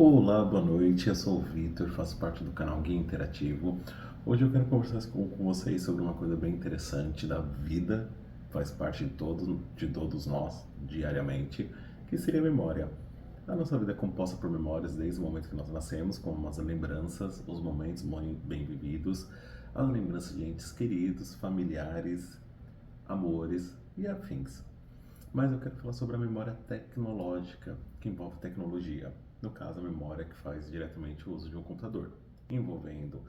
Olá, boa noite. Eu sou o Vitor, faço parte do canal Guia Interativo. Hoje eu quero conversar com vocês sobre uma coisa bem interessante da vida, faz parte de todos nós, diariamente, que seria a memória. A nossa vida é composta por memórias desde o momento que nós nascemos, como as lembranças, os momentos bem vividos, as lembranças de entes queridos, familiares, amores e afins. Mas eu quero falar sobre a memória tecnológica, que envolve tecnologia. No caso, a memória que faz diretamente o uso de um computador, envolvendo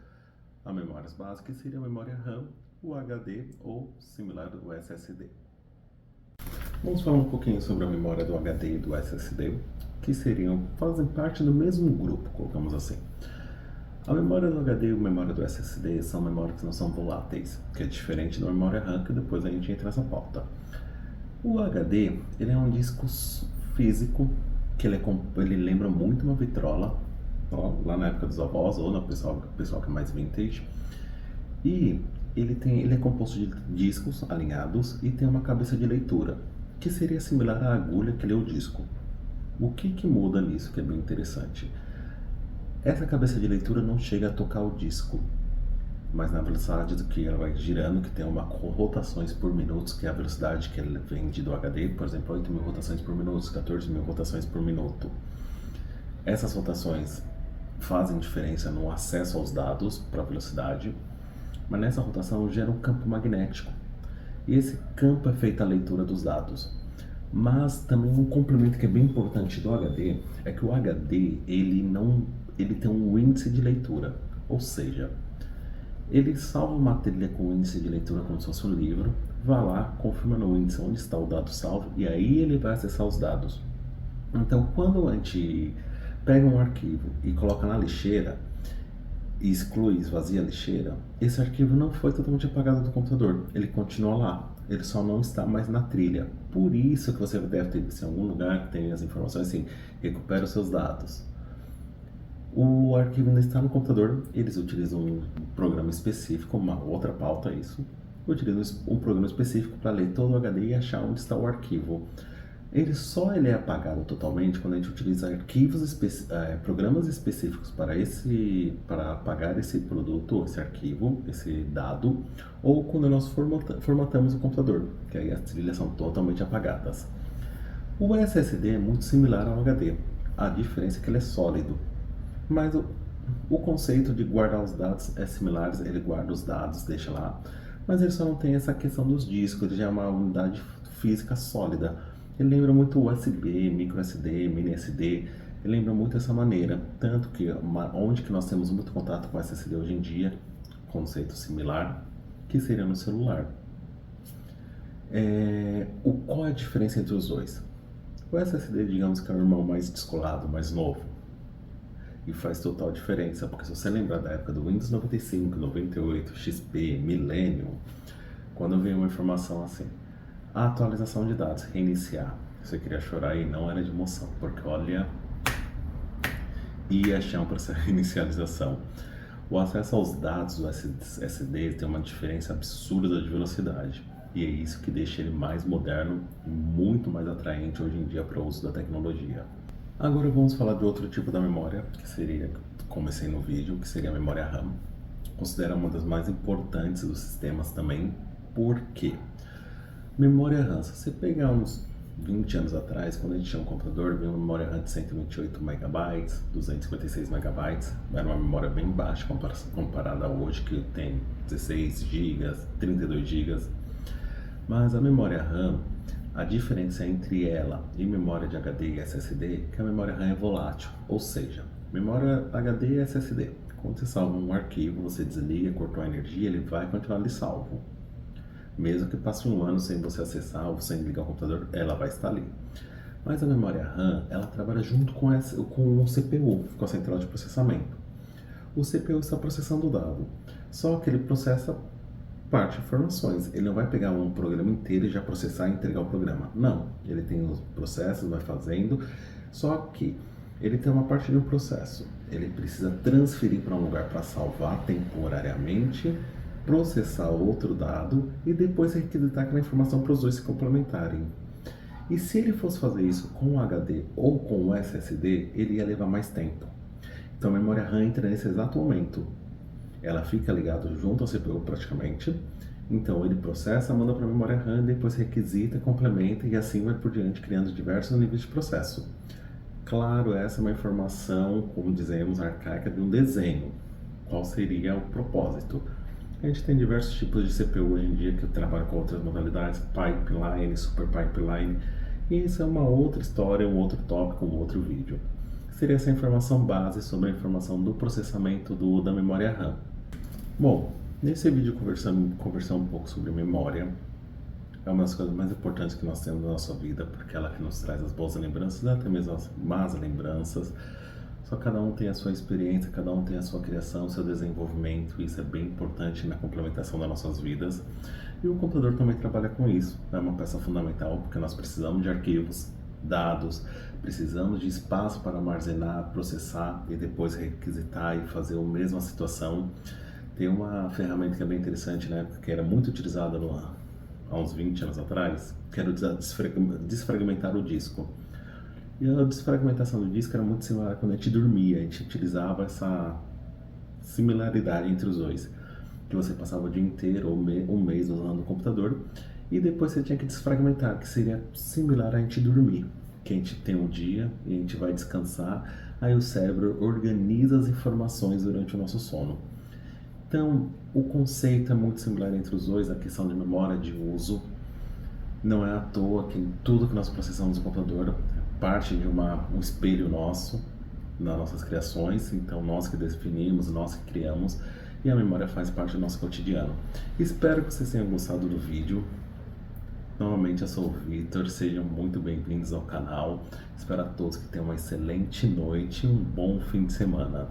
a memórias básicas, que seria a memória RAM, o HD ou similar do SSD. Vamos falar um pouquinho sobre a memória do HD e do SSD, que fazem parte do mesmo grupo, colocamos assim. A memória do HD e a memória do SSD são memórias que não são voláteis, que é diferente da memória RAM, que depois a gente entra nessa pauta. O HD, ele é um disco físico que ele lembra muito uma vitrola, lá na época dos avós ou no pessoal que é mais vintage. E ele é composto de discos alinhados e tem uma cabeça de leitura, que seria similar à agulha que lê o disco. O que muda nisso, que é bem interessante? Essa cabeça de leitura não chega a tocar o disco, mas na velocidade do que ela vai girando, que tem uma rotações por minuto, que é a velocidade que ela vende do HD, por exemplo, 8.000 rotações por minuto, 14.000 rotações por minuto. Essas rotações fazem diferença no acesso aos dados para a velocidade, mas nessa rotação gera um campo magnético. E esse campo é feito a leitura dos dados. Mas também um complemento que é bem importante do HD é que o HD ele tem um índice de leitura, ou seja, ele salva uma trilha com índice de leitura como se fosse um livro, vai lá, confirma no índice onde está o dado salvo e aí ele vai acessar os dados. Então, quando a gente pega um arquivo e coloca na lixeira, e esvazia a lixeira, esse arquivo não foi totalmente apagado do computador, ele continua lá, ele só não está mais na trilha. Por isso que você deve ter visto em algum lugar que tem as informações assim, recupera os seus dados. O arquivo ainda está no computador, eles utilizam um programa específico, uma outra pauta isso, utilizam um programa específico para ler todo o HD e achar onde está o arquivo. Ele é apagado totalmente quando a gente utiliza programas específicos para apagar esse produto, esse arquivo, esse dado, ou quando nós formatamos o computador, que aí as trilhas são totalmente apagadas. O SSD é muito similar ao HD, a diferença é que ele é sólido, mas o conceito de guardar os dados é similar, ele guarda os dados, deixa lá, mas ele só não tem essa questão dos discos, ele já é uma unidade física sólida. Ele lembra muito USB, micro SD, mini SD, ele lembra muito essa maneira, tanto que onde que nós temos muito contato com SSD hoje em dia, conceito similar, que seria no celular. Qual é a diferença entre os dois? O SSD, digamos que é o irmão mais descolado, mais novo, e faz total diferença, porque se você lembrar da época do Windows 95, 98, XP, Millennium, quando veio uma informação assim, a atualização de dados, reiniciar, você queria chorar e não era de emoção, porque olha, ia chão para essa reinicialização. O acesso aos dados do SSD tem uma diferença absurda de velocidade, e é isso que deixa ele mais moderno e muito mais atraente hoje em dia para o uso da tecnologia. Agora vamos falar de outro tipo da memória, que seria, comecei no vídeo, que seria a memória RAM. Considera uma das mais importantes dos sistemas também, porque memória RAM, se você pegar uns 20 anos atrás, quando a gente tinha um computador, veio uma memória RAM de 128 MB, 256 MB, era uma memória bem baixa comparada a hoje, que tem 16 GB, 32 GB. Mas a memória RAM, a diferença entre ela e memória de HD e SSD é que a memória RAM é volátil, ou seja, memória HD e SSD. Quando você salva um arquivo, você desliga, cortou a energia, ele vai continuar ali salvo. Mesmo que passe um ano sem você acessar ou sem ligar o computador, ela vai estar ali. Mas a memória RAM, ela trabalha junto com o CPU, com a central de processamento. O CPU está processando o dado, só que ele processa parte de informações. Ele não vai pegar um programa inteiro e já processar e entregar o programa. Não, ele tem os processos, vai fazendo, só que ele tem uma parte de um processo. Ele precisa transferir para um lugar para salvar temporariamente, processar outro dado e depois requisitar aquela informação para os dois se complementarem. E se ele fosse fazer isso com o HD ou com o SSD, ele ia levar mais tempo. Então a memória RAM entra nesse exato momento. Ela fica ligada junto ao CPU praticamente. Então ele processa, manda para a memória RAM, depois requisita, complementa e assim vai por diante, criando diversos níveis de processo. Claro, essa é uma informação, como dizemos, arcaica de um desenho. Qual seria o propósito? A gente tem diversos tipos de CPU hoje em dia que trabalham com outras modalidades, pipeline, super pipeline, e isso é uma outra história, um outro tópico, um outro vídeo. Seria essa informação base sobre a informação do processamento da memória RAM. Bom, nesse vídeo conversando um pouco sobre memória. É uma das coisas mais importantes que nós temos na nossa vida, porque ela que nos traz as boas lembranças, até mesmo as más lembranças. Só cada um tem a sua experiência, cada um tem a sua criação, o seu desenvolvimento, e isso é bem importante na complementação das nossas vidas. E o computador também trabalha com isso, é uma peça fundamental, porque nós precisamos de arquivos, dados, precisamos de espaço para armazenar, processar e depois requisitar e fazer a mesma situação. Tem uma ferramenta que é bem interessante, né, que era muito utilizada há uns 20 anos atrás, que era desfragmentar o disco. E a desfragmentação do disco era muito similar quando a gente dormia, a gente utilizava essa similaridade entre os dois, que você passava o dia inteiro ou um mês usando o computador e depois você tinha que desfragmentar, que seria similar a gente dormir, que a gente tem um dia e a gente vai descansar, aí o cérebro organiza as informações durante o nosso sono. Então, o conceito é muito similar entre os dois, a questão de memória de uso. Não é à toa que tudo que nós processamos no computador parte de um espelho nosso, nas nossas criações. Então, nós que definimos, nós que criamos, e a memória faz parte do nosso cotidiano. Espero que vocês tenham gostado do vídeo. Novamente, eu sou o Vitor, sejam muito bem-vindos ao canal. Espero a todos que tenham uma excelente noite e um bom fim de semana.